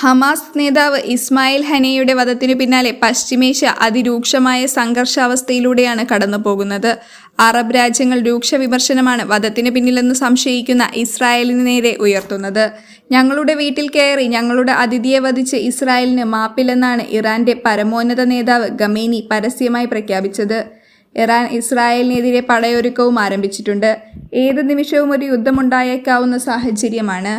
Hamas നേതാവ് ഇസ്മായിൽ ഹനിയയുടെ വധത്തിനു പിന്നാലെ പശ്ചിമേഷ്യ അതിരൂക്ഷമായ സംഘർഷാവസ്ഥയിലൂടെയാണ് കടന്നുപോകുന്നത്. അറബ് രാജ്യങ്ങൾ രൂക്ഷ വിമർശനമാണ് വധത്തിന് പിന്നിലെന്ന് സംശയിക്കുന്ന ഇസ്രായേലിന് നേരെ ഉയർത്തുന്നത്. ഞങ്ങളുടെ വീട്ടിൽ കയറി ഞങ്ങളുടെ അതിഥിയെ വധിച്ച് ഇസ്രായേലിന് മാപ്പില്ലെന്നാണ് ഇറാന്റെ പരമോന്നത നേതാവ് ഖമേനി പരസ്യമായി പ്രഖ്യാപിച്ചത്. ഇറാൻ ഇസ്രായേലിനെതിരെ പടയൊരുക്കവും ആരംഭിച്ചിട്ടുണ്ട്. ഏത് നിമിഷവും ഒരു യുദ്ധമുണ്ടായേക്കാവുന്ന സാഹചര്യമാണ്.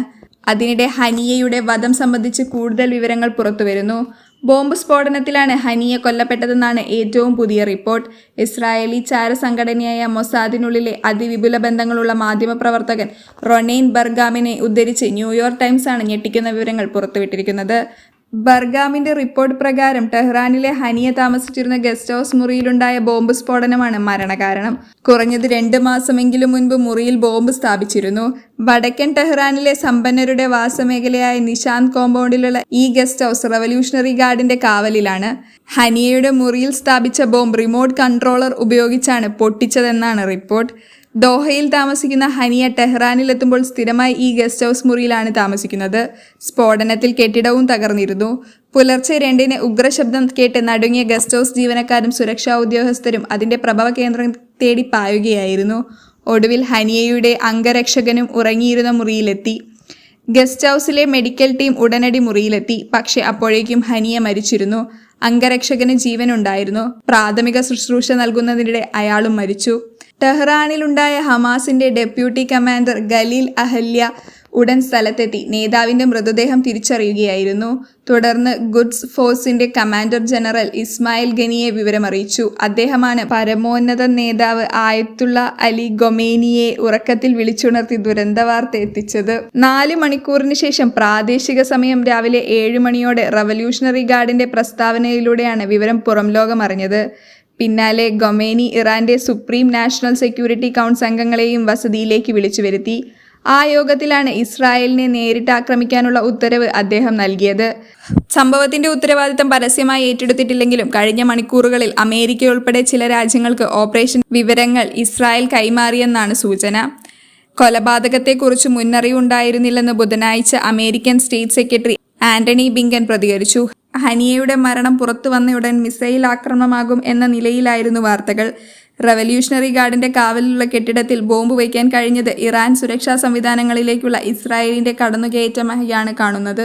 അതിനിടെ ഹനിയയുടെ വധം സംബന്ധിച്ച് കൂടുതൽ വിവരങ്ങൾ പുറത്തുവരുന്നു. ബോംബ് സ്ഫോടനത്തിലാണ് ഹനിയ കൊല്ലപ്പെട്ടതെന്നാണ് ഏറ്റവും പുതിയ റിപ്പോർട്ട്. ഇസ്രായേലി ചാരസംഘടനയായ മൊസാദിനുള്ളിലെ അതിവിപുല ബന്ധങ്ങളുള്ള മാധ്യമപ്രവർത്തകൻ റൊനെയിൻ ബർഗാമിനെ ഉദ്ധരിച്ച് ന്യൂയോർക്ക് ടൈംസാണ് ഞെട്ടിക്കുന്ന വിവരങ്ങൾ പുറത്തുവിട്ടിരിക്കുന്നത്. ബർഗാമിന്റെ റിപ്പോർട്ട് പ്രകാരം ടെഹ്റാനിലെ ഹനിയ താമസിച്ചിരുന്ന ഗസ്റ്റ് ഹൗസ് മുറിയിലുണ്ടായ ബോംബ് സ്ഫോടനമാണ് മരണകാരണം. കുറഞ്ഞത് 2 മാസമെങ്കിലും മുൻപ് മുറിയിൽ ബോംബ് സ്ഥാപിച്ചിരുന്നു. വടക്കൻ ടെഹ്റാനിലെ സമ്പന്നരുടെ വാസമേഖലയായ നിഷാന്ത് കോമ്പൗണ്ടിലുള്ള ഈ ഗസ്റ്റ് ഹൗസ് റവല്യൂഷണറി ഗാർഡിന്റെ കാവലിലാണ്. ഹനിയയുടെ മുറിയിൽ സ്ഥാപിച്ച ബോംബ് റിമോട്ട് കൺട്രോളർ ഉപയോഗിച്ചാണ് പൊട്ടിച്ചതെന്നാണ് റിപ്പോർട്ട്. ദോഹയിൽ താമസിക്കുന്ന ഹനിയ ടെഹ്റാനിലെത്തുമ്പോൾ സ്ഥിരമായി ഈ ഗസ്റ്റ് ഹൗസ് മുറിയിലാണ് താമസിക്കുന്നത്. സ്ഫോടനത്തിൽ കെട്ടിടവും തകർന്നിരുന്നു. പുലർച്ചെ 2-ന് ഉഗ്രശബ്ദം കേട്ട് നടുങ്ങിയ ഗസ്റ്റ് ഹൗസ് ജീവനക്കാരും സുരക്ഷാ ഉദ്യോഗസ്ഥരും അതിന്റെ പ്രഭവ കേന്ദ്രം തേടി പായുകയായിരുന്നു. ഒടുവിൽ ഹനിയയുടെ അംഗരക്ഷകനും ഉറങ്ങിയിരുന്ന മുറിയിലെത്തി. ഗസ്റ്റ് ഹൗസിലെ മെഡിക്കൽ ടീം ഉടനടി മുറിയിലെത്തി. പക്ഷേ അപ്പോഴേക്കും ഹനിയ മരിച്ചിരുന്നു. അംഗരക്ഷകന് ജീവനുണ്ടായിരുന്നു. പ്രാഥമിക ശുശ്രൂഷ നൽകുന്നതിനിടെ അയാളും മരിച്ചു. ടെഹ്റാനിലുണ്ടായ ഹമാസിന്റെ ഡെപ്യൂട്ടി കമാൻഡർ ഖലീൽ അഹല്യ ഉടൻ സ്ഥലത്തെത്തി നേതാവിന്റെ മൃതദേഹം തിരിച്ചറിയുകയായിരുന്നു. തുടർന്ന് ഖുദ്സ് ഫോഴ്സിന്റെ കമാൻഡർ ജനറൽ ഇസ്മായിൽ ഖനിയെ വിവരമറിയിച്ചു. അദ്ദേഹമാണ് പരമോന്നത നേതാവ് ആയത്തുള്ള അലി ഖൊമേനിയെ ഉറക്കത്തിൽ വിളിച്ചുണർത്തി ദുരന്തവാർത്ത എത്തിച്ചത്. 4 മണിക്കൂറിന് ശേഷം പ്രാദേശിക സമയം രാവിലെ 7 മണിയോടെ റവല്യൂഷണറി ഗാർഡിന്റെ പ്രസ്താവനയിലൂടെയാണ് വിവരം പുറംലോകം അറിഞ്ഞത്. പിന്നാലെ ഖൊമേനി ഇറാന്റെ സുപ്രീം നാഷണൽ സെക്യൂരിറ്റി കൗൺസിൽ അംഗങ്ങളെയും വസതിയിലേക്ക് വിളിച്ചു വരുത്തി. ആ യോഗത്തിലാണ് ഇസ്രായേലിനെ നേരിട്ട് ആക്രമിക്കാനുള്ള ഉത്തരവ് അദ്ദേഹം നൽകിയത്. സംഭവത്തിന്റെ ഉത്തരവാദിത്തം പരസ്യമായി ഏറ്റെടുത്തിട്ടില്ലെങ്കിലും കഴിഞ്ഞ മണിക്കൂറുകളിൽ അമേരിക്കയുൾപ്പെടെ ചില രാജ്യങ്ങൾക്ക് ഓപ്പറേഷൻ വിവരങ്ങൾ ഇസ്രായേൽ കൈമാറിയെന്നാണ് സൂചന. കൊലപാതകത്തെക്കുറിച്ച് മുന്നറിവുണ്ടായിരുന്നില്ലെന്ന് ബുധനാഴ്ച American state secretary Antony Blinken പ്രതികരിച്ചു. ഹനിയയുടെ മരണം പുറത്തു വന്നയുടൻ മിസൈൽ ആക്രമണമാകും എന്ന നിലയിലായിരുന്നു വാർത്തകൾ. റവല്യൂഷണറി ഗാർഡിന്റെ കാവലിലുള്ള കെട്ടിടത്തിൽ ബോംബ് വയ്ക്കാൻ കഴിഞ്ഞത് ഇറാൻ സുരക്ഷാ സംവിധാനങ്ങളിലേക്കുള്ള ഇസ്രായേലിന്റെ കടന്നുകയറ്റമായാണ് കാണുന്നത്.